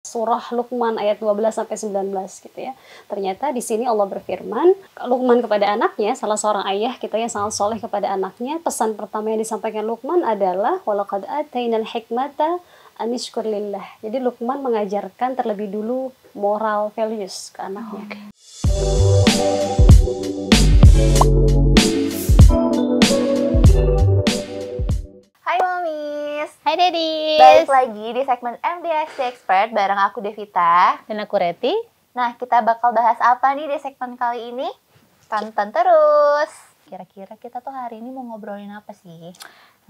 Surah Luqman ayat 12 sampai 19 gitu ya. Ternyata di sini Allah berfirman, Luqman kepada anaknya, salah seorang ayah kita yang sangat soleh kepada anaknya, pesan pertama yang disampaikan Luqman adalah walaqad atainal hikmata anishkur lillah. Jadi Luqman mengajarkan terlebih dulu moral values ke anaknya. Hai Mamis. Hai Dedis. Balik lagi di segmen MDIC Expert bareng aku Devita Dan aku Reti. Nah, kita bakal bahas apa nih di segmen kali ini? Tonton terus. Kira-kira kita tuh hari ini mau ngobrolin apa sih?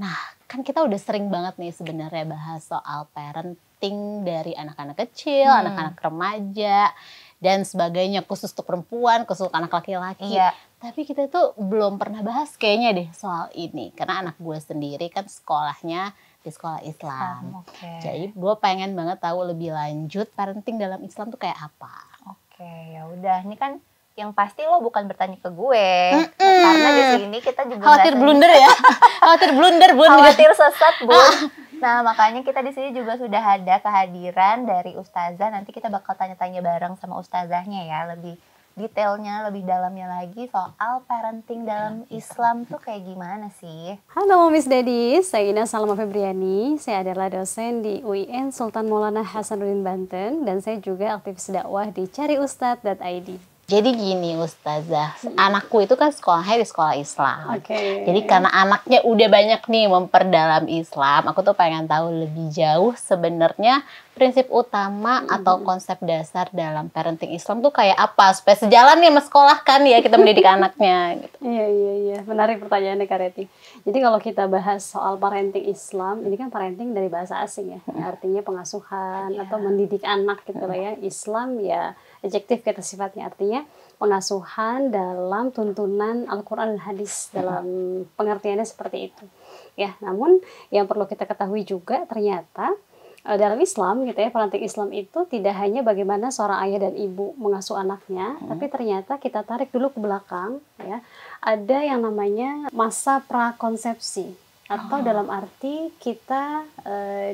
Nah, kan kita udah sering banget nih sebenarnya bahas soal parenting dari anak-anak kecil, anak-anak remaja, dan sebagainya, khusus untuk perempuan, khusus untuk anak laki-laki. Iya. Tapi kita tuh belum pernah bahas kayaknya deh soal ini. Karena anak gue sendiri kan sekolahnya di sekolah Islam. Jadi gue pengen banget tahu lebih lanjut parenting dalam Islam tuh kayak apa. Oke, ya udah. Ini kan yang pasti lo bukan bertanya ke gue. Karena di sini kita juga Khawatir blunder ya. Khawatir blunder, Bun. Khawatir sesat, Bun. Nah, makanya kita di sini juga sudah ada kehadiran dari ustazah. Nanti kita bakal tanya-tanya bareng sama ustazahnya ya, lebih detailnya, lebih dalamnya lagi soal parenting dalam Islam tuh kayak gimana sih. Halo Miss Dedis, saya Ina Salma Febriani. Saya adalah dosen di UIN Sultan Maulana Hasanuddin Banten dan saya juga aktivis dakwah di cariustad.id. Jadi gini Ustazah, anakku itu kan sekolahnya di sekolah Islam. Oke. Jadi karena anaknya udah banyak nih memperdalam Islam, aku tuh pengen tahu lebih jauh sebenarnya prinsip utama atau konsep dasar dalam parenting Islam tuh kayak apa supaya sejalan nih sama sekolah kan ya kita mendidik anaknya gitu. Iya. Menarik pertanyaannya Kak Reti. Jadi kalau kita bahas soal parenting Islam, ini kan parenting dari bahasa asing ya. Artinya pengasuhan atau mendidik anak gitu lah ya. Islam ya adjektif kita sifatnya, artinya pengasuhan dalam tuntunan Al-Quran dan Hadis, dalam pengertiannya seperti itu. Ya, namun yang perlu kita ketahui juga ternyata dalam Islam gitu ya, parenting Islam itu tidak hanya bagaimana seorang ayah dan ibu mengasuh anaknya, tapi ternyata kita tarik dulu ke belakang ya, ada yang namanya masa prakonsepsi. Atau dalam arti kita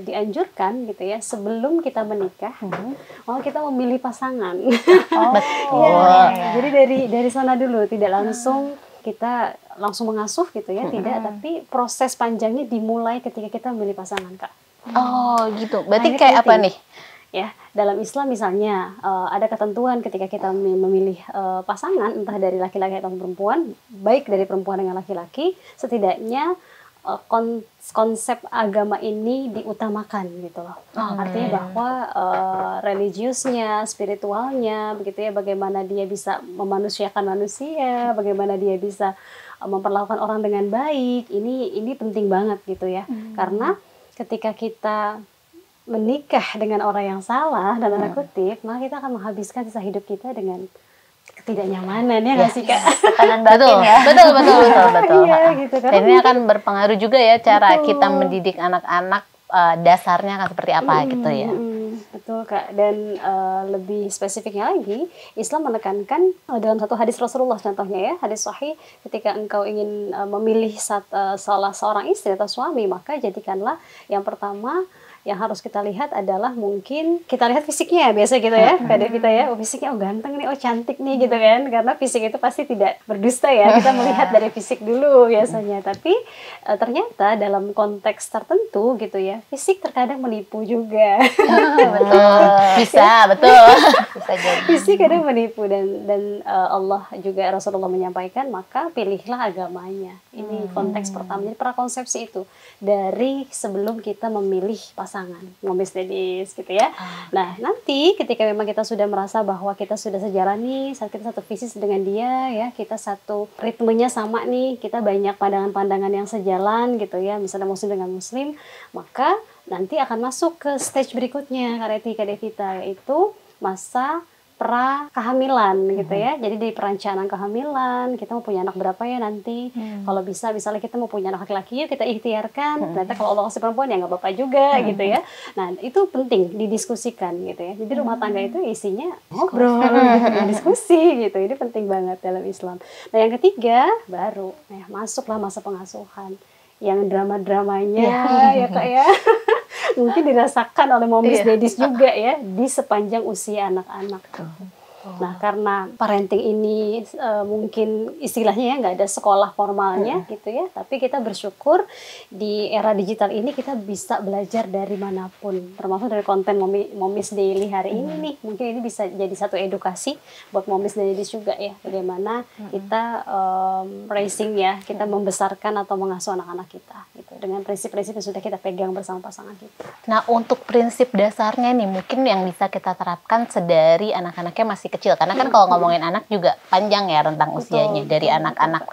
dianjurkan gitu ya, sebelum kita menikah, mau kita memilih pasangan. Betul. Ya, jadi dari sana dulu, tidak langsung kita langsung mengasuh gitu ya, tidak, tapi proses panjangnya dimulai ketika kita memilih pasangan, Kak. Oh gitu, berarti Nah, kayak apa nih? Ya, dalam Islam misalnya ada ketentuan ketika kita memilih pasangan, entah dari laki-laki atau perempuan, baik dari perempuan dengan laki-laki, setidaknya konsep agama ini diutamakan gitu loh. Artinya bahwa religiusnya, spiritualnya, begitu ya, bagaimana dia bisa memanusiakan manusia, bagaimana dia bisa memperlakukan orang dengan baik, ini penting banget gitu ya. Karena ketika kita menikah dengan orang yang salah, dalam tanda kutip, maka kita akan menghabiskan sisa hidup kita dengan ketidaknyamanan ya nggak sih Kak? Tekanan batin ya. Betul. Iya gitu kan. Dan ini akan berpengaruh juga ya cara kita mendidik anak-anak, dasarnya kan seperti apa gitu ya. Betul Kak, dan lebih spesifiknya lagi, Islam menekankan dalam satu hadis Rasulullah contohnya ya, hadis sahih, ketika engkau ingin memilih salah seorang istri atau suami, maka jadikanlah yang pertama yang harus kita lihat adalah mungkin kita lihat fisiknya biasa gitu ya, Kak Devita ya, oh fisiknya oh ganteng nih, oh cantik nih gitu kan, karena fisik itu pasti tidak berdusta ya, kita melihat dari fisik dulu biasanya, tapi ternyata dalam konteks tertentu gitu ya, fisik terkadang menipu juga. Bisa jadi. Fisik kadang menipu dan Allah juga Rasulullah menyampaikan, maka pilihlah agamanya. Ini konteks pertama, jadi prakonsepsi itu dari sebelum kita memilih pasangan, ngomong Dedis gitu ya. Nah nanti ketika memang kita sudah merasa bahwa kita sudah sejalan nih, saat kita satu visi dengan dia ya, kita satu ritmenya sama nih, kita banyak pandangan-pandangan yang sejalan gitu ya, misalnya muslim dengan muslim, maka nanti akan masuk ke stage berikutnya Kak Reti, Kak Devita, yaitu masa kehamilan gitu ya. Jadi dari perencanaan kehamilan, kita mau punya anak berapa ya nanti. Kalau bisa, misalnya kita mau punya anak laki-laki, yuk kita ikhtiarkan. Ternyata kalau Allah kasih perempuan ya nggak apa-apa juga gitu ya. Nah itu penting didiskusikan gitu ya. Jadi rumah tangga itu isinya ngobrol, diskusi gitu. Ini penting banget dalam Islam. Nah yang ketiga baru masuklah masa pengasuhan. Yang drama-dramanya ya Kak ya. mungkin dirasakan oleh momis Iya. daddies juga ya di sepanjang usia anak-anak. Nah, karena parenting ini mungkin istilahnya ya nggak ada sekolah formalnya gitu ya, tapi kita bersyukur di era digital ini kita bisa belajar dari manapun, termasuk dari konten Momis Daily hari ini nih. Mungkin ini bisa jadi satu edukasi buat Momis Daily juga ya, bagaimana kita raising ya, kita membesarkan atau mengasuh anak-anak kita gitu dengan prinsip-prinsip yang sudah kita pegang bersama pasangan kita. Nah, untuk prinsip dasarnya nih, mungkin yang bisa kita terapkan sedari anak-anaknya masih kecil. Karena kan kalau ngomongin anak juga panjang ya rentang usianya. Dari anak-anak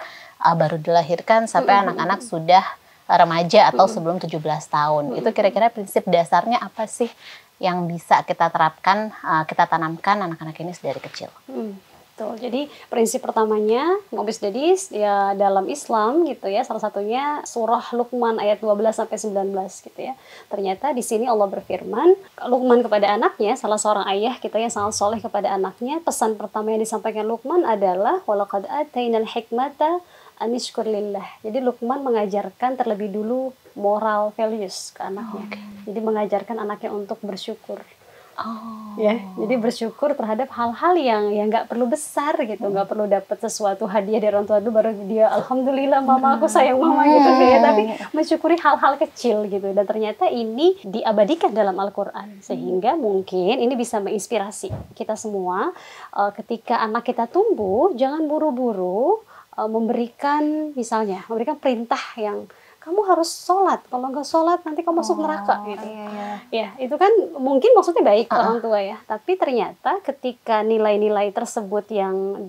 baru dilahirkan sampai anak-anak sudah remaja atau sebelum 17 tahun. Itu kira-kira prinsip dasarnya apa sih yang bisa kita terapkan, kita tanamkan anak-anak ini sedari kecil? Betul. Jadi prinsip pertamanya Momis Daddies ya dalam Islam gitu ya, salah satunya surah Luqman ayat 12 sampai 19 gitu ya. Ternyata di sini Allah berfirman, Luqman kepada anaknya, salah seorang ayah kita yang sangat soleh kepada anaknya, pesan pertama yang disampaikan Luqman adalah walaqad atainal hikmata anishkur lillah. Jadi Luqman mengajarkan terlebih dulu moral values ke anaknya. Jadi mengajarkan anaknya untuk bersyukur. Ya, jadi bersyukur terhadap hal-hal yang nggak perlu besar gitu, nggak perlu dapat sesuatu hadiah dari orang tua dulu baru dia alhamdulillah mama aku sayang mama gitu ya, tapi mensyukuri hal-hal kecil gitu. Dan ternyata ini diabadikan dalam Al-Quran sehingga mungkin ini bisa menginspirasi kita semua ketika anak kita tumbuh, jangan buru-buru memberikan memberikan perintah yang kamu harus sholat, kalau nggak sholat nanti kamu masuk neraka gitu. Ya, itu kan mungkin maksudnya baik orang tua ya, tapi ternyata ketika nilai-nilai tersebut yang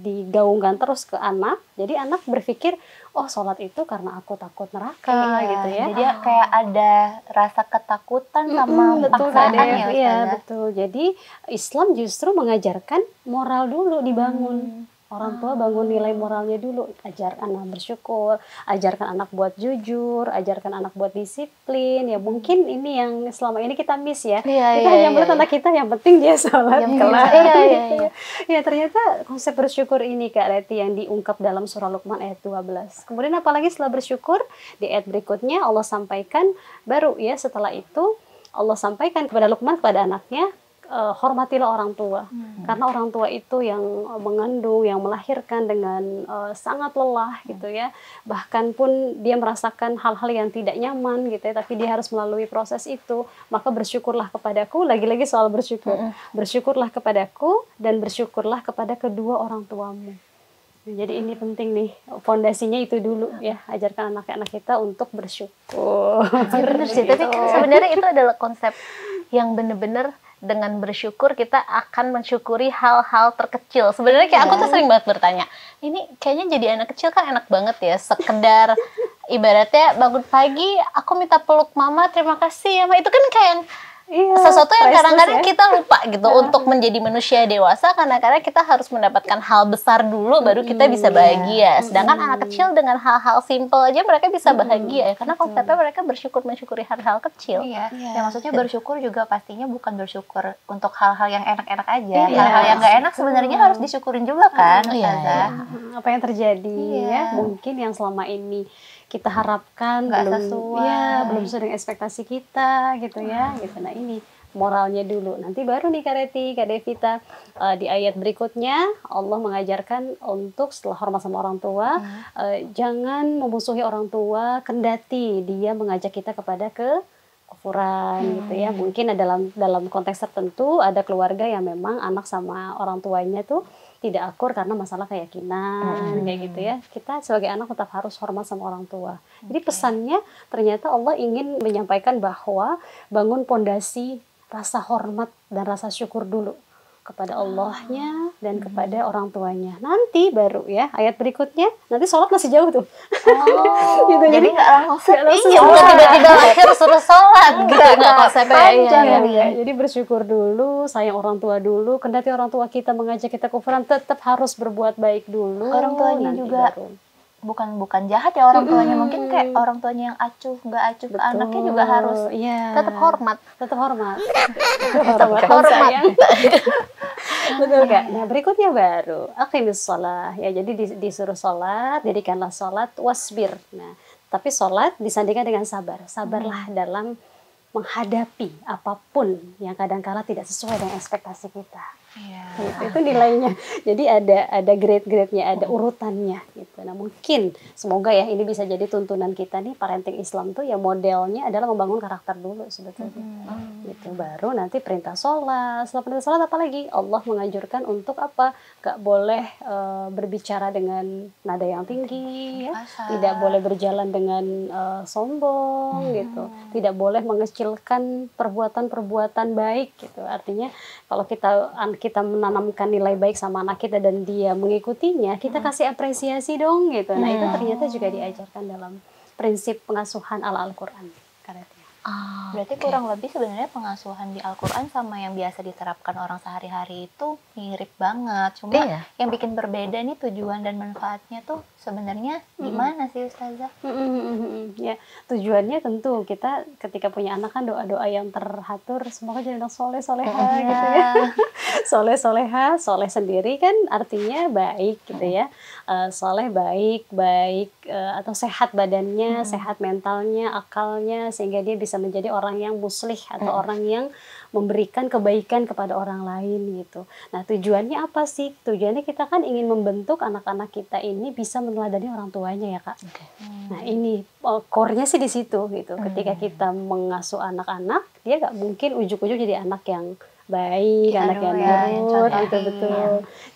digaungkan terus ke anak, jadi anak berpikir, oh sholat itu karena aku takut neraka gitu ya. Jadi kayak ada rasa ketakutan sama paksaan ya Ustazah. Iya, betul. Jadi Islam justru mengajarkan moral dulu dibangun. Orang tua bangun nilai moralnya dulu, ajarkan anak bersyukur, ajarkan anak buat jujur, ajarkan anak buat disiplin. Ya mungkin ini yang selama ini kita miss ya. Kita hanya melihat anak kita yang penting dia sholat kelar. Ya ternyata konsep bersyukur ini Kak Reti yang diungkap dalam surah Luqman ayat 12. Kemudian apalagi setelah bersyukur di ayat berikutnya Allah sampaikan baru ya, setelah itu Allah sampaikan kepada Luqman, kepada anaknya, hormatilah orang tua, karena orang tua itu yang mengandung, yang melahirkan dengan sangat lelah gitu ya, bahkan pun dia merasakan hal-hal yang tidak nyaman gitu ya, tapi dia harus melalui proses itu. Maka bersyukurlah kepadaku, lagi-lagi soal bersyukur, bersyukurlah kepadaku dan bersyukurlah kepada kedua orang tuamu. Jadi ini penting nih, fondasinya itu dulu ya, ajarkan anak-anak kita untuk bersyukur. Bener sih, tapi kan sebenarnya itu adalah konsep yang bener-bener dengan bersyukur kita akan mensyukuri hal-hal terkecil. Sebenarnya kayak aku tuh sering banget bertanya, ini kayaknya jadi anak kecil kan enak banget ya, sekedar ibaratnya bangun pagi aku minta peluk mama, terima kasih ya ma, itu kan kayak sesuatu yang kadang-kadang kita lupa gitu untuk menjadi manusia dewasa, karena kita harus mendapatkan hal besar dulu baru kita bisa bahagia. Sedangkan anak kecil dengan hal-hal simple aja mereka bisa bahagia ya, karena konsepnya mereka mensyukuri hal-hal kecil. Ya maksudnya bersyukur juga pastinya bukan bersyukur untuk hal-hal yang enak-enak aja. Hal-hal yang nggak enak sebenarnya harus disyukurin juga kan, Ustazah. Apa yang terjadi ya, mungkin yang selama ini kita harapkan belum sesuai dengan ekspektasi kita gitu ya gitu. Nah ini moralnya dulu, nanti baru nih Kak Reti, Kak Devita, di ayat berikutnya Allah mengajarkan untuk setelah hormat sama orang tua, jangan memusuhi orang tua kendati dia mengajak kita kepada kekufuran gitu ya. Mungkin dalam konteks tertentu ada keluarga yang memang anak sama orang tuanya tuh tidak akur karena masalah keyakinan kayak gitu ya. Kita sebagai anak tetap harus hormat sama orang tua. Jadi pesannya ternyata Allah ingin menyampaikan bahwa bangun pondasi rasa hormat dan rasa syukur dulu kepada Allahnya dan kepada orang tuanya. Nanti baru ya ayat berikutnya, nanti sholat masih jauh tuh. Gitu, jadi nggak langsung tiba-tiba lahir suruh sholat gitu, nggak konsepnya ya. Jadi bersyukur dulu, sayang orang tua dulu, kendati orang tua kita mengajak kita kufuran, tetap harus berbuat baik dulu. Orang tuanya juga bukan jahat ya orang tuanya, mungkin kayak orang tuanya yang nggak acuh ke anaknya juga harus tetap hormat. Betul Kak. Nah berikutnya baru aqimis shalah ya, jadi disuruh sholat, dirikanlah sholat, wasbir. Nah tapi sholat disandingkan dengan sabar, sabarlah dalam menghadapi apapun yang kadang-kala tidak sesuai dengan ekspektasi kita. Iya. Itu nilainya. Jadi ada grade-grade-nya, ada urutannya gitu. Nah, mungkin semoga ya ini bisa jadi tuntunan kita nih, parenting Islam tuh ya modelnya adalah membangun karakter dulu sebetulnya. Gitu. Baru nanti perintah sholat. Setelah perintah sholat apa lagi? Allah menganjurkan untuk apa? Gak boleh berbicara dengan nada yang tinggi, ya. Tidak boleh berjalan dengan sombong gitu. Tidak boleh mengecilkan perbuatan-perbuatan baik gitu. Artinya kalau kita menanamkan nilai baik sama anak kita dan dia mengikutinya, kita kasih apresiasi dong gitu. Nah, itu ternyata juga diajarkan dalam prinsip pengasuhan ala Al-Qur'an. Berarti kurang lebih sebenarnya pengasuhan di Al-Quran sama yang biasa diterapkan orang sehari-hari itu mirip banget. Cuma yang bikin berbeda nih tujuan dan manfaatnya tuh sebenarnya gimana sih Ustazah? Ya, tujuannya tentu kita ketika punya anak kan doa-doa yang teratur, semoga jadi anak soleh soleha gitu ya. Soleh soleha, soleh sendiri kan artinya baik gitu ya. Soleh baik atau sehat badannya, sehat mentalnya, akalnya, sehingga dia bisa menjadi orang yang muslih atau orang yang memberikan kebaikan kepada orang lain gitu. Nah, tujuannya apa sih? Tujuannya kita kan ingin membentuk anak-anak kita ini bisa meneladani orang tuanya ya, Kak. Nah, ini core-nya sih di situ gitu. Ketika kita mengasuh anak-anak, dia nggak mungkin ujuk-ujuk jadi anak yang baik, anak yang nurut gitu, betul.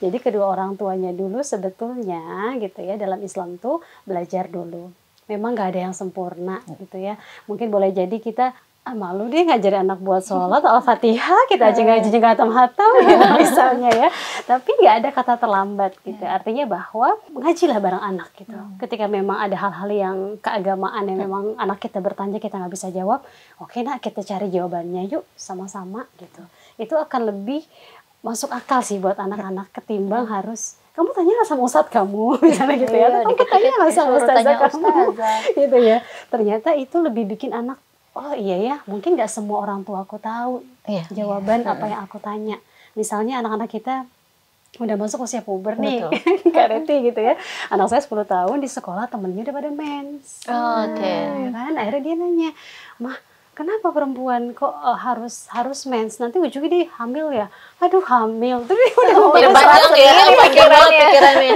Jadi kedua orang tuanya dulu sebetulnya gitu ya, dalam Islam tuh belajar dulu. Memang nggak ada yang sempurna gitu ya. Mungkin boleh jadi kita malu deh ngajarin anak buat sholat Al-Fatihah, kita aja ngajarin hatam-hatam gitu misalnya ya. Tapi nggak ada kata terlambat gitu. Artinya bahwa ngajilah bareng anak gitu. Ketika memang ada hal-hal yang keagamaan yang memang anak kita bertanya kita nggak bisa jawab, oke nak kita cari jawabannya yuk sama-sama gitu. Itu akan lebih masuk akal sih buat anak-anak ketimbang harus kamu tanya sama ustadz kamu misalnya gitu ya, kamu tanya sama ustazah kamu gitu ya. Ternyata itu lebih bikin anak, oh iya ya, mungkin nggak semua orang tua aku tahu jawaban apa yang aku tanya. Misalnya anak-anak kita udah masuk usia puber nih, Kareti gitu ya. Anak saya 10 tahun di sekolah temennya udah pada mens. Kan akhirnya dia nanya, mah kenapa perempuan kok harus mens? Nanti ujungnya dia hamil ya? Aduh hamil. Terus udah panjang ya, pikirannya.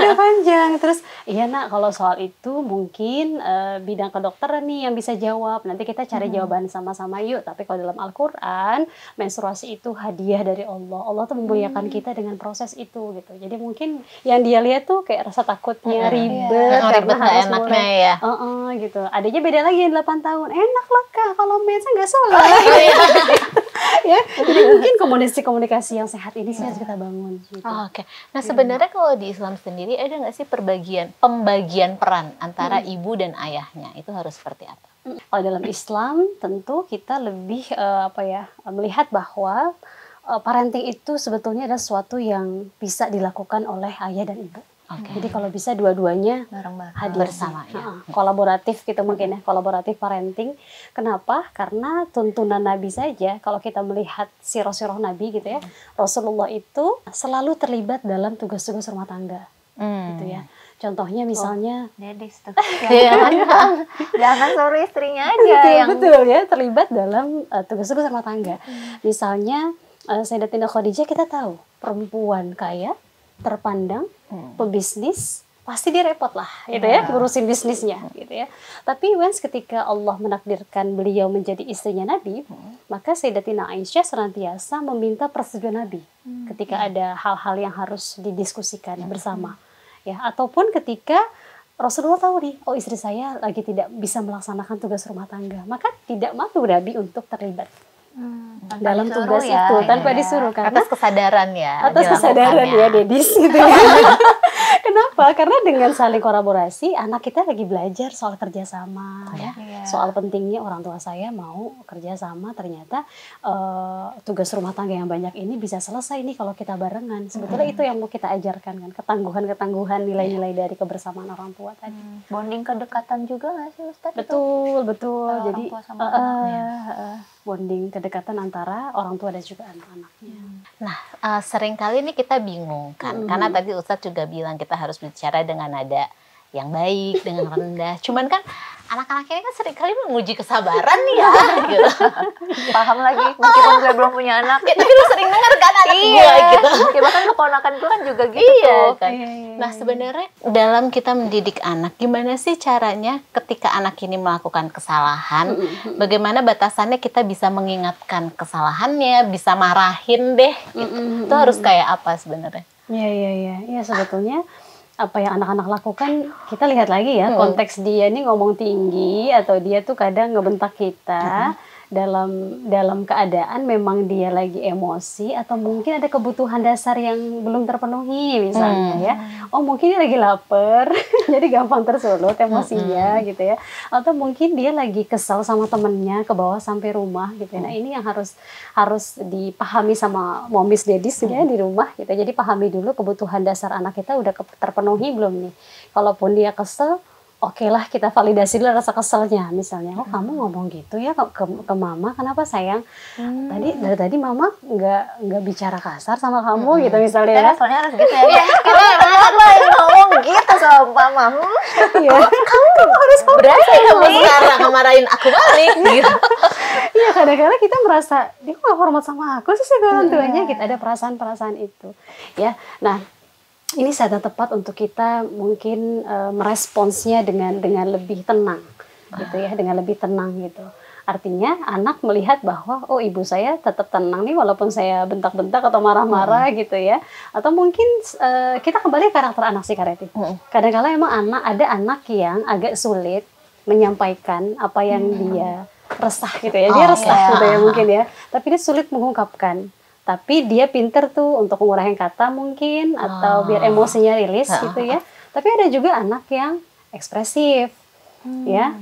Udah panjang. Terus iya nak, kalau soal itu mungkin bidang kedokteran nih yang bisa jawab. Nanti kita cari jawaban sama-sama yuk. Tapi kalau dalam Al-Quran, menstruasi itu hadiah dari Allah. Allah tuh memuliakan kita dengan proses itu gitu. Jadi mungkin yang dia lihat tuh kayak rasa takutnya ribet karena harus enaknya ya. Gitu. Adanya beda lagi yang 8 tahun. Enak lah Kak, kalau mens nggak salah. Ya, jadi mungkin komunikasi yang sehat ini sih harus kita bangun. Gitu. Nah sebenarnya kalau di Islam sendiri ada nggak sih pembagian peran antara ibu dan ayahnya itu harus seperti apa? Kalau dalam Islam tentu kita lebih melihat bahwa parenting itu sebetulnya adalah sesuatu yang bisa dilakukan oleh ayah dan ibu. Jadi kalau bisa dua-duanya hadir bersama ya. Kolaboratif gitu mungkin ya, kolaboratif parenting. Kenapa? Karena tuntunan Nabi saja, kalau kita melihat sirah-sirah Nabi gitu ya, Rasulullah itu selalu terlibat dalam tugas-tugas rumah tangga. Gitu ya. Contohnya misalnya Dedis tuh. Jangan suruh istrinya aja betul ya, terlibat dalam tugas-tugas rumah tangga. Misalnya Sayyidatina Khadijah kita tahu, perempuan kaya, terpandang, pebisnis, pasti dia repot lah gitu ya, ngurusin bisnisnya gitu ya. Tapi ketika Allah menakdirkan beliau menjadi istrinya Nabi, maka Sayyidatina Aisyah senantiasa meminta persetujuan Nabi ketika ada hal-hal yang harus didiskusikan bersama ya, ataupun ketika Rasulullah tahu nih, oh istri saya lagi tidak bisa melaksanakan tugas rumah tangga, maka tidak malu Nabi untuk terlibat dalam tugas itu tanpa disuruh, karena atas kesadaran ya, Dedis gitu ya. Kenapa? Karena dengan saling kolaborasi anak kita lagi belajar soal kerjasama ya. Soal pentingnya orang tua saya mau kerjasama, ternyata tugas rumah tangga yang banyak ini bisa selesai nih kalau kita barengan. Sebetulnya itu yang mau kita ajarkan kan, ketangguhan nilai-nilai dari kebersamaan orang tua tadi. Bonding kedekatan juga nggak sih Ustaz? Betul. Jadi bonding kedekatan antara orang tua dan juga anak-anaknya. Nah, seringkali nih kita bingung kan, karena tadi Ustadz juga bilang kita harus bicara dengan nada yang baik, dengan rendah. Cuman kan anak-anak ini kan seringkali menguji kesabaran nih ya, gitu. Paham lagi, meskipun gue belum punya anak. Tapi lu sering denger kan anak gue gitu. Ya bahkan keponakan gue kan juga gitu Iya tuh. kan. Nah sebenarnya dalam kita mendidik anak, gimana sih caranya ketika anak ini melakukan kesalahan, bagaimana batasannya kita bisa mengingatkan kesalahannya, bisa marahin deh, gitu. Itu harus kayak apa sebenarnya? Iya sebetulnya apa yang anak-anak lakukan, kita lihat lagi ya konteks dia nih ngomong tinggi atau dia tuh kadang ngebentak kita dalam keadaan memang dia lagi emosi atau mungkin ada kebutuhan dasar yang belum terpenuhi misalnya ya. Oh mungkin dia lagi lapar jadi gampang tersulut emosinya gitu ya. Atau mungkin dia lagi kesal sama temennya ke bawah sampai rumah gitu ya. Nah ini yang harus dipahami sama momis dedis ya di rumah gitu. Jadi pahami dulu kebutuhan dasar anak kita udah terpenuhi belum nih. Kalaupun dia kesel, oke lah kita validasi dulu rasa keselnya misalnya. Oh kamu ngomong gitu ya ke mama, kenapa sayang? Dari tadi mama nggak bicara kasar sama kamu gitu misalnya. Ya, soalnya harus gitu ya. Kita apa yang ngomong gitu sama mama? Iya. Kamu harus berarti kamu sekarang ngemarahin aku balik gitu. Iya kadang-kadang kita merasa dia kok nggak hormat sama aku sih sebagai orang tuanya. Kita ada perasaan-perasaan itu ya. Nah ini saat tepat untuk kita mungkin meresponsnya dengan lebih tenang gitu ya, dengan lebih tenang gitu. Artinya anak melihat bahwa oh ibu saya tetap tenang nih walaupun saya bentak-bentak atau marah-marah gitu ya. Atau mungkin kita kembali ke karakter anak sih Kareti. Kadang-kadang emang ada anak yang agak sulit menyampaikan apa yang dia resah gitu ya. Dia resah gitu ya mungkin ya. Tapi dia sulit mengungkapkan. Tapi dia pinter tuh untuk mengurangi kata mungkin atau biar emosinya rilis gitu ya. Tapi ada juga anak yang ekspresif ya,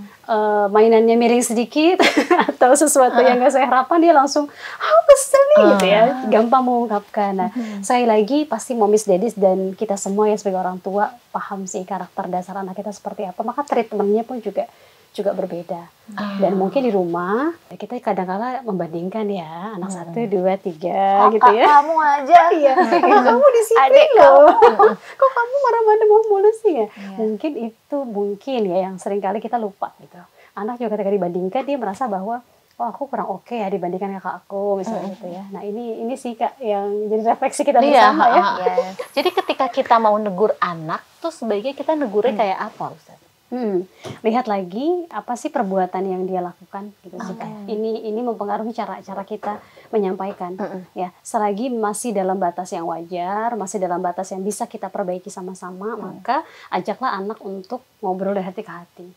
mainannya miring sedikit atau sesuatu yang gak saya harapkan dia langsung kesel nih gitu ya, gampang mengungkapkan. Nah sekali lagi pasti momis dedis dan kita semua ya sebagai orang tua paham sih karakter dasar anak kita seperti apa, maka treatmentnya pun juga berbeda. Dan mungkin di rumah kita kadang-kala membandingkan ya anak 1, 2, 3 gitu ya. Kamu aja ya. Kamu disiplin loh. Kok kamu marah-marah mulu sih ya? Mungkin ya yang sering kali kita lupa gitu. Anak juga ketika dibandingkan dia merasa bahwa oh aku kurang oke ya dibandingkan kakak aku misalnya gitu ya. Nah ini sih Kak yang jadi refleksi kita bersama ya. Jadi ketika kita mau negur anak tuh sebaiknya kita negurnya kayak apa Ustaz? Lihat lagi apa sih perbuatan yang dia lakukan gitu sih Kak. Ini mempengaruhi cara kita menyampaikan ya. Selagi masih dalam batas yang wajar, masih dalam batas yang bisa kita perbaiki sama-sama, maka ajaklah anak untuk ngobrol dari hati ke hati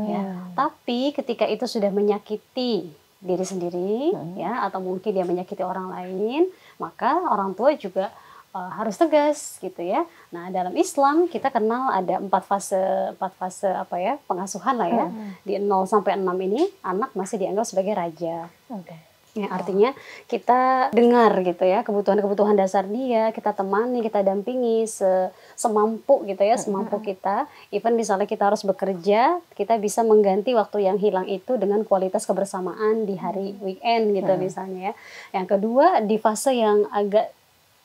ya. Tapi ketika itu sudah menyakiti diri sendiri ya atau mungkin dia menyakiti orang lain, maka orang tua juga harus tegas gitu ya. Nah dalam Islam kita kenal ada 4 fase apa ya pengasuhan lah ya. Di 0 sampai 6 ini anak masih dianggap sebagai raja. Ya, artinya kita dengar gitu ya kebutuhan dasar dia, kita temani, kita dampingi semampu gitu ya, semampu kita. Even misalnya kita harus bekerja, kita bisa mengganti waktu yang hilang itu dengan kualitas kebersamaan di hari weekend gitu misalnya ya. Yang kedua di fase yang agak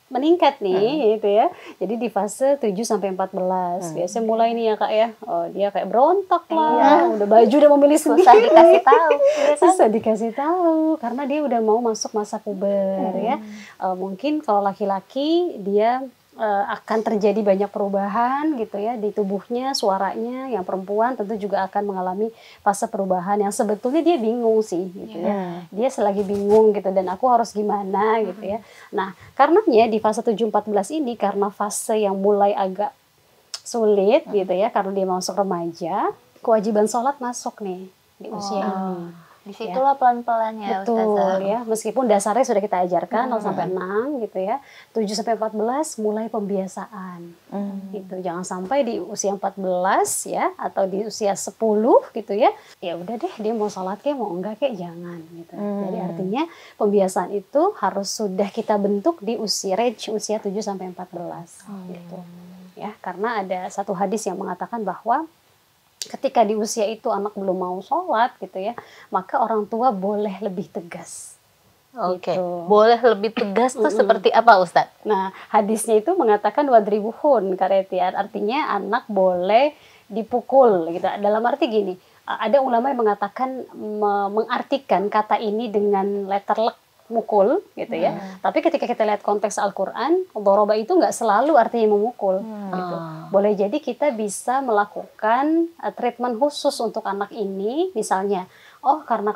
meningkat nih gitu ya. Jadi di fase 7 sampai 14. Biasanya mulai nih ya Kak ya. Oh, dia kayak berontak lah. Udah baju udah memilih sendiri. Susah dikasih tahu. Susah dikasih tahu karena dia udah mau masuk masa puber ya. Mungkin kalau laki-laki dia akan terjadi banyak perubahan gitu ya di tubuhnya, suaranya. Yang perempuan tentu juga akan mengalami fase perubahan yang sebetulnya dia bingung sih gitu ya. Dia selagi bingung gitu dan aku harus gimana gitu ya. Nah, karenanya di fase 7-14 ini karena fase yang mulai agak sulit gitu ya karena dia masuk remaja, kewajiban sholat masuk nih di usia ini. Disitulah pelan-pelan ya Betul Ustazah. ya, meskipun dasarnya sudah kita ajarkan 0 sampai 6 gitu ya. 7 sampai 14 mulai pembiasaan. Gitu. Jangan sampai di usia 14 ya atau di usia 10 gitu ya. Ya udah deh dia mau sholat kayak mau enggak kayak jangan gitu. Jadi artinya pembiasaan itu harus sudah kita bentuk di range usia 7 sampai 14 gitu. Ya, karena ada satu hadis yang mengatakan bahwa ketika di usia itu anak belum mau sholat gitu ya, maka orang tua boleh lebih tegas. Oke, Gitu. boleh lebih tegas tuh seperti apa Ustadz? Nah hadisnya itu mengatakan wadribuhun karetian, artinya anak boleh dipukul gitu. Dalam arti gini, ada ulama yang mengatakan mengartikan kata ini dengan letter lek, mukul gitu ya. Tapi ketika kita lihat konteks Al-Qur'an, doroba itu nggak selalu artinya memukul gitu. Boleh jadi kita bisa melakukan treatment khusus untuk anak ini, misalnya, oh karena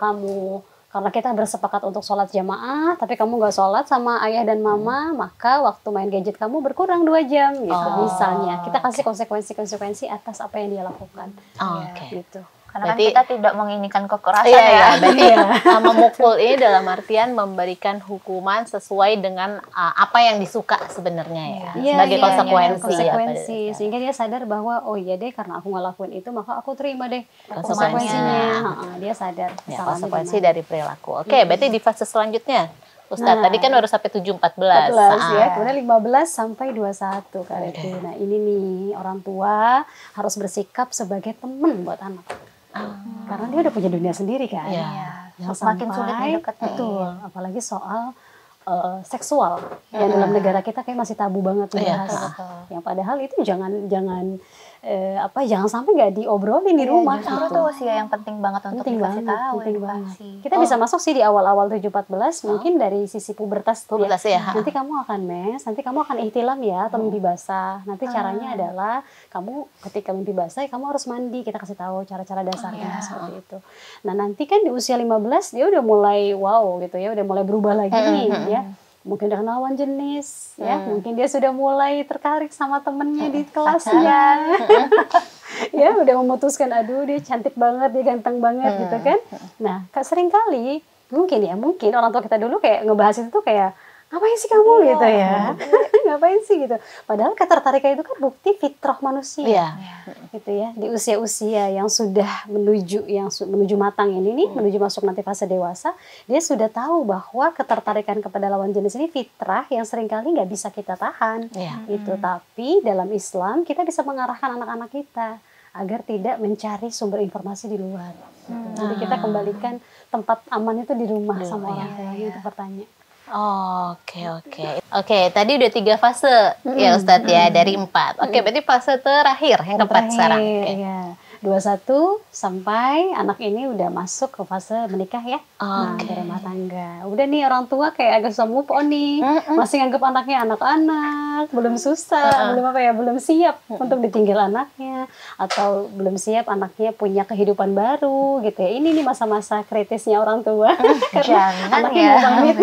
kita bersepakat untuk sholat jamaah, tapi kamu nggak sholat sama ayah dan mama, maka waktu main gadget kamu berkurang 2 jam gitu. Misalnya, kita kasih konsekuensi atas apa yang dia lakukan. Gitu. Karena berarti, kan kita tidak menginginkan kekerasan berarti memukul ini dalam artian memberikan hukuman sesuai dengan apa yang disuka sebenarnya sebagai konsekuensi. Sehingga dia sadar bahwa oh iya deh, karena aku ngelakuin itu maka aku terima deh konsekuensinya. Dia sadar konsekuensi dari perilaku. Berarti di fase selanjutnya Ustadz, tadi kan baru sampai 7-14 ya, kemudian 15 sampai 21 kali itu. Nah ini nih, orang tua harus bersikap sebagai teman buat anak. Karena dia udah punya dunia sendiri kan. Semakin sulit mendekatnya. Betul, apalagi soal seksual yang dalam negara kita kayak masih tabu banget membahas. Yang padahal itu jangan sampai nggak diobrolin di rumah. Justru itu usia yang penting banget untuk dikasih tahu. Kita bisa masuk sih di awal-awal 7-14, mungkin dari sisi pubertas ya. Nanti kamu akan nanti kamu akan ihtilam ya, atau mimpi basah. Nanti caranya adalah kamu ketika mimpi basah kamu harus mandi. Kita kasih tahu cara-cara dasarnya seperti itu. Nah nanti kan di usia 15 dia udah mulai gitu ya, udah mulai berubah lagi nih ya. Mungkin udah kenal lawan jenis, ya. Mungkin dia sudah mulai tertarik sama temennya di kelasnya. Ya, udah memutuskan, aduh dia cantik banget, dia ganteng banget gitu kan. Nah, sering kali, mungkin orang tua kita dulu kayak ngebahas itu tuh kayak, ngapain sih kamu gitu ya? Ngapain sih gitu? Padahal ketertarikan itu kan bukti fitrah manusia. Gitu ya. Di usia-usia yang sudah menuju matang ini nih, menuju masuk nanti fase dewasa, dia sudah tahu bahwa ketertarikan kepada lawan jenis ini fitrah yang seringkali nggak bisa kita tahan. Gitu. Tapi dalam Islam kita bisa mengarahkan anak-anak kita agar tidak mencari sumber informasi di luar. Jadi kita kembalikan tempat aman itu di rumah sama orang tua itu bertanya. Oke, tadi udah 3 fase ya Ustadz ya, dari 4. Berarti fase terakhir yang keempat sekarang. 21 sampai anak ini udah masuk ke fase menikah ya. Berumah tangga. Udah nih orang tua kayak agak susah move on nih. Masih nganggep anaknya anak-anak, belum belum siap untuk ditinggal anaknya, atau belum siap anaknya punya kehidupan baru gitu ya. Ini nih masa-masa kritisnya orang tua. Karena anaknya mau pamit.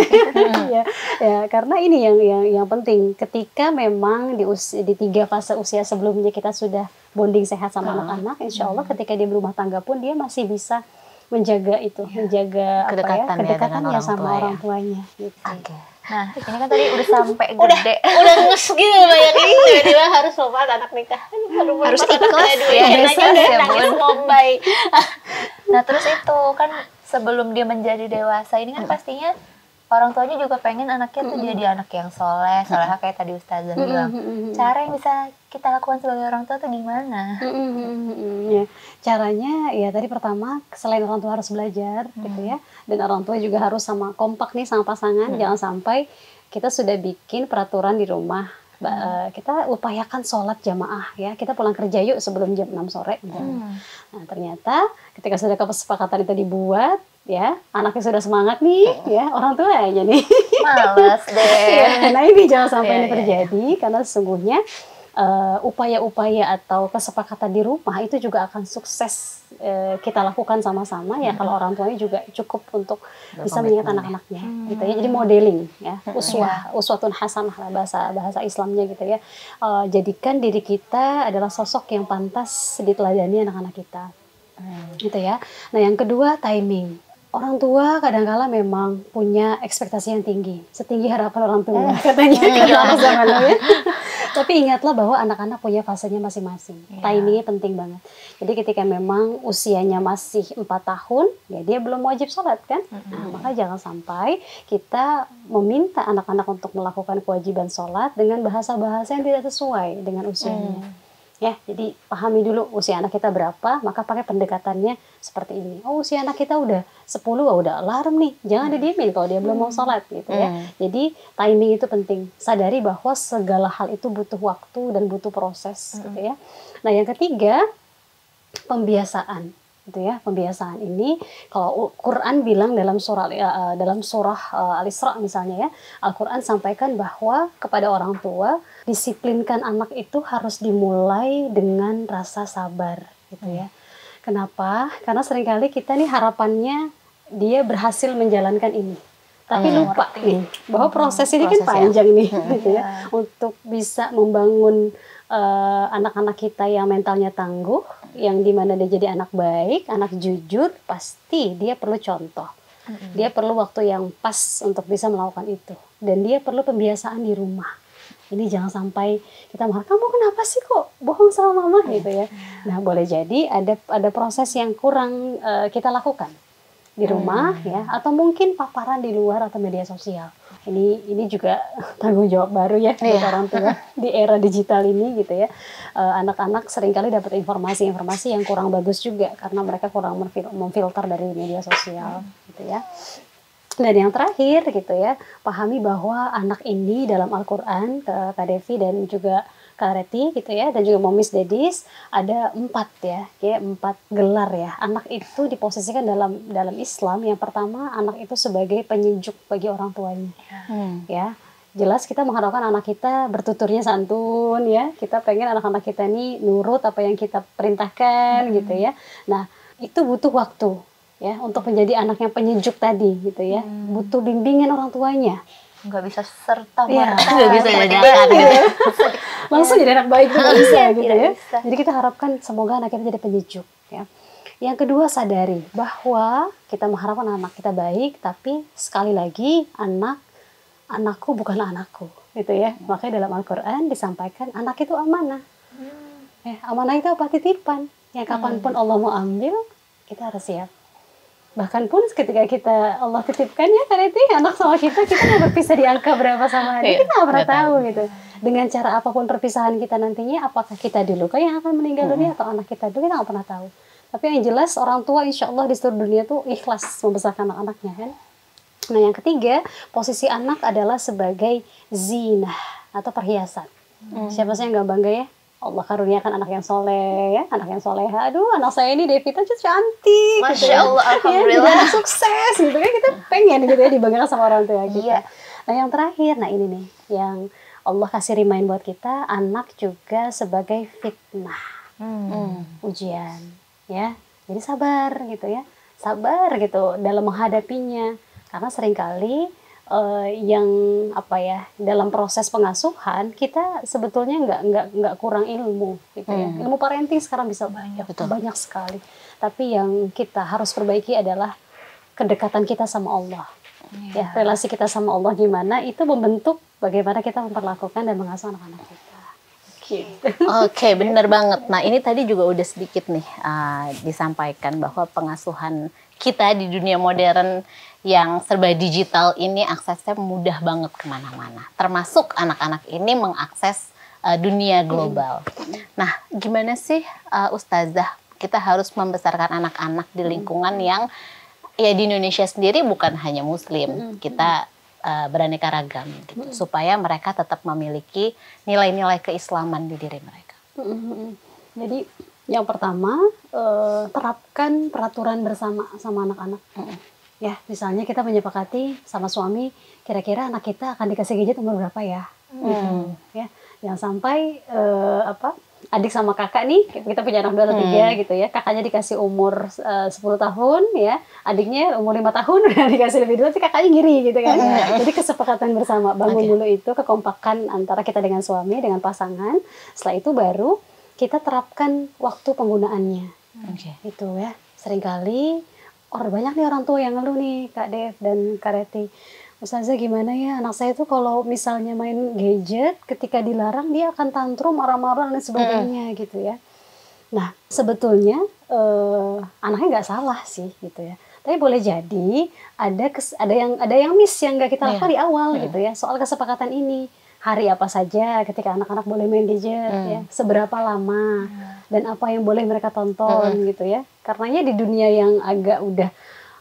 Karena ini yang penting ketika memang di 3 fase usia sebelumnya kita sudah bonding sehat sama anak-anak, insya Allah ketika dia berumah tangga pun dia masih bisa menjaga kedekatannya sama orang tuanya. Gitu. Nah, ini kan tadi udah sampai gede. Udah nges gitu banyak ini, tiba-tiba harus sobat anak nikah. Harus ikhlas ya, nangis Bombay. Nah, terus itu kan sebelum dia menjadi dewasa ini kan pastinya orang tuanya juga pengen anaknya tuh jadi anak yang soleh kayak tadi Ustazah bilang. Cara yang bisa kita lakukan sebagai orang tua tuh gimana? Caranya ya tadi pertama, selain orang tua harus belajar gitu ya, dan orang tua juga harus kompak nih sama pasangan. Jangan sampai kita sudah bikin peraturan di rumah, kita upayakan sholat jamaah ya, kita pulang kerja yuk sebelum jam 6 sore. Nah ternyata ketika sudah kesepakatan itu dibuat ya, anaknya sudah semangat nih ya, orang tua aja nih males deh. Nah ini jangan sampai ini terjadi, karena sesungguhnya upaya-upaya atau kesepakatan di rumah itu juga akan sukses kita lakukan sama-sama ya, kalau orang tuanya juga cukup untuk bisa mengingat anak-anaknya gitu ya. Jadi modeling ya, uswatun hasanah lah bahasa Islamnya gitu ya. Jadikan diri kita adalah sosok yang pantas diteladani anak-anak kita gitu ya. Nah yang kedua, timing. Orang tua kadang-kala memang punya ekspektasi yang tinggi, setinggi harapan orang tua katanya kan zaman dulu ya. Tapi ingatlah bahwa anak-anak punya fasenya masing-masing. Timingnya penting banget. Jadi ketika memang usianya masih 4 tahun, ya dia belum wajib sholat kan. Nah, maka jangan sampai kita meminta anak-anak untuk melakukan kewajiban sholat dengan bahasa-bahasa yang tidak sesuai dengan usianya. Ya, jadi pahami dulu usia anak kita berapa, maka pakai pendekatannya seperti ini. Oh, usia anak kita udah 10, udah alarm nih. Jangan didiemin kalau dia belum mau sholat gitu ya. Jadi timing itu penting. Sadari bahwa segala hal itu butuh waktu dan butuh proses gitu ya. Nah, yang ketiga, pembiasaan gitu ya. Pembiasaan ini kalau Quran bilang dalam surah Al-Isra misalnya ya, Al-Quran sampaikan bahwa kepada orang tua disiplinkan anak itu harus dimulai dengan rasa sabar gitu ya. Kenapa? Karena seringkali kita nih harapannya dia berhasil menjalankan ini, tapi lupa nih bahwa proses ini kan panjang nih gitu ya, untuk bisa membangun anak-anak kita yang mentalnya tangguh, yang dimana dia jadi anak baik, anak jujur, pasti dia perlu contoh. Dia perlu waktu yang pas untuk bisa melakukan itu. Dan dia perlu pembiasaan di rumah. Ini jangan sampai kita marah, kamu kenapa sih kok bohong sama mama gitu ya. Nah boleh jadi ada proses yang kurang kita lakukan di rumah ya, atau mungkin paparan di luar atau media sosial. Ini juga tanggung jawab baru ya buat orang tua di era digital ini gitu ya. Anak-anak seringkali dapat informasi-informasi yang kurang bagus juga karena mereka kurang memfilter dari media sosial gitu ya. Dan yang terakhir gitu ya, pahami bahwa anak ini dalam Al-Quran, Kak Devi dan juga Kak Reti gitu ya, dan juga Momis Dedis, ada 4 ya, kayak 4 gelar ya. Anak itu diposisikan dalam Islam. Yang pertama, anak itu sebagai penyejuk bagi orang tuanya. Ya, jelas kita mengharapkan anak kita bertuturnya santun ya. Kita pengen anak-anak kita ini nurut apa yang kita perintahkan gitu ya. Nah, itu butuh waktu ya untuk menjadi anak yang penyejuk tadi gitu ya. Butuh bimbingan orang tuanya. Nggak bisa serta-merta nggak bisa dadakan gitu. Langsung jadi anak baik tuh nggak bisa gitu ya. Bisa. Jadi kita harapkan semoga anak kita jadi penyejuk ya. Yang kedua, sadari bahwa kita mengharapkan anak kita baik, tapi sekali lagi anakku bukanlah anakku gitu ya. Makanya dalam Al-Quran disampaikan anak itu amanah. Ya, amanah itu apa? Titipan yang kapanpun Allah mau ambil, kita harus siap. Bahkan pun ketika kita Allah titipkan ya kan itu anak sama kita nggak berpisah di angka berapa sama dia, kita nggak pernah tahu gitu. Dengan cara apapun perpisahan kita nantinya, apakah kita dulu yang akan meninggal dunia atau anak kita dulu, kita nggak pernah tahu. Tapi yang jelas orang tua insya Allah di seluruh dunia tuh ikhlas membesarkan anak-anaknya kan. Nah yang ketiga, posisi anak adalah sebagai zinah atau perhiasan. Siapa sih yang nggak bangga ya? Allah karuniakan anak yang soleh ya, anak yang soleha. Aduh, anak saya ini Devita tuh cantik. Masya gitu, Allah, ya. alhamdulillah. Ya, sukses gitu kan, kita pengen gitu ya dibanggakan sama orang tua kita. Nah yang terakhir, nah ini nih yang Allah kasih remind buat kita, anak juga sebagai fitnah, ujian ya. Jadi sabar gitu ya, sabar gitu dalam menghadapinya. Karena seringkali yang dalam proses pengasuhan kita sebetulnya nggak kurang ilmu gitu ya. Ilmu parenting sekarang bisa banyak sekali, tapi yang kita harus perbaiki adalah kedekatan kita sama Allah ya, relasi kita sama Allah gimana itu membentuk bagaimana kita memperlakukan dan mengasuh anak-anak kita gitu. Oke, benar banget. Nah ini tadi juga udah sedikit nih disampaikan bahwa pengasuhan kita di dunia modern yang serba digital ini aksesnya mudah banget kemana-mana. Termasuk anak-anak ini mengakses dunia global. Nah, gimana sih Ustazah kita harus membesarkan anak-anak di lingkungan yang ya di Indonesia sendiri bukan hanya Muslim, kita beraneka ragam gitu, supaya mereka tetap memiliki nilai-nilai keislaman di diri mereka. Jadi yang pertama terapkan peraturan bersama sama anak-anak. Ya, misalnya kita menyepakati sama suami, kira-kira anak kita akan dikasih gadget umur berapa ya? Ya, jangan sampai adik sama kakak nih, kita punya anak 2 atau 3 gitu ya, kakaknya dikasih umur 10 tahun ya, adiknya umur 5 tahun udah dikasih lebih dulu, tapi kakaknya ngiri gitu kan. Jadi kesepakatan bersama, bangun dulu itu kekompakan antara kita dengan suami, dengan pasangan. Setelah itu baru kita terapkan waktu penggunaannya. Itu ya, seringkali banyak nih orang tua yang ngeluh nih Kak Dev dan Kak Reti. Ustazah gimana ya, anak saya tuh kalau misalnya main gadget ketika dilarang dia akan tantrum, marah-marah dan sebagainya gitu ya. Nah sebetulnya anaknya nggak salah sih gitu ya. Tapi boleh jadi ada yang miss yang nggak kita lakukan di awal gitu ya, soal kesepakatan ini. Hari apa saja ketika anak-anak boleh main gadget ya, seberapa lama dan apa yang boleh mereka tonton gitu ya. Karenanya di dunia yang agak udah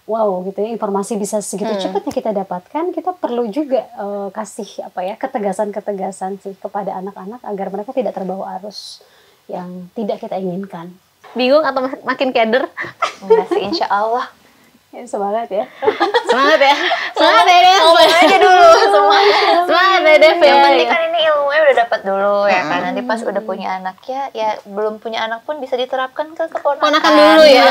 wow gitu ya, informasi bisa segitu cepatnya kita dapatkan, kita perlu juga kasih ketegasan-ketegasan sih kepada anak-anak agar mereka tidak terbawa arus yang tidak kita inginkan. Bingung atau makin keder? Enggak sih, insya Allah. Ya, semangat ya. Semangat ya. Semangat ya Dev. Ngomong aja dulu semua. Semangat ya Dev ya. Yang penting kan ini ilmunya udah dapat dulu ya kan. Nanti pas udah punya anak ya belum punya anak pun bisa diterapkan ke keponakan. Ponakan dulu ya.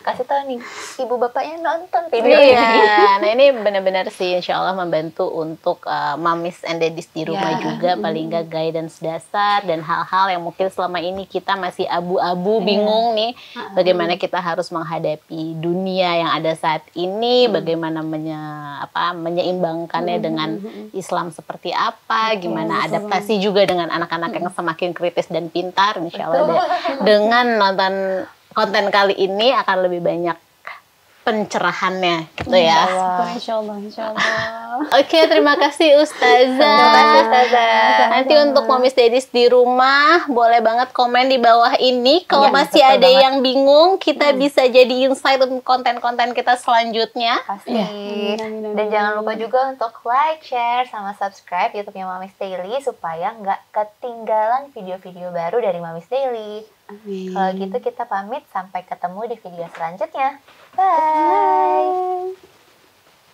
Kasih tahu nih, ibu bapaknya nonton video ini. Iya, nah ini benar-benar sih insya Allah membantu untuk mamis and daddies di rumah juga, paling nggak guidance dasar dan hal-hal yang mungkin selama ini kita masih abu-abu, bingung nih bagaimana kita harus menghadapi dunia yang ada saat ini, bagaimana menyeimbangkannya dengan Islam seperti apa, gimana adaptasi juga dengan anak-anak yang semakin kritis dan pintar, insya Allah dengan nonton konten kali ini akan lebih banyak pencerahannya gitu ya. Insya Allah, insya Allah. Oke, terima kasih Ustazah. Terima kasih Ustazah. Nanti untuk momis daddies di rumah boleh banget komen di bawah ini. Kalau Iya, masih betul ada banget. yang bingung, kita bisa jadi insight untuk konten-konten kita selanjutnya. Pasti. Amin. Dan jangan lupa juga untuk like, share, sama subscribe YouTube-nya Mamis Daily supaya nggak ketinggalan video-video baru dari Mamis Daily. Amin. Kalau gitu kita pamit, sampai ketemu di video selanjutnya. Bye!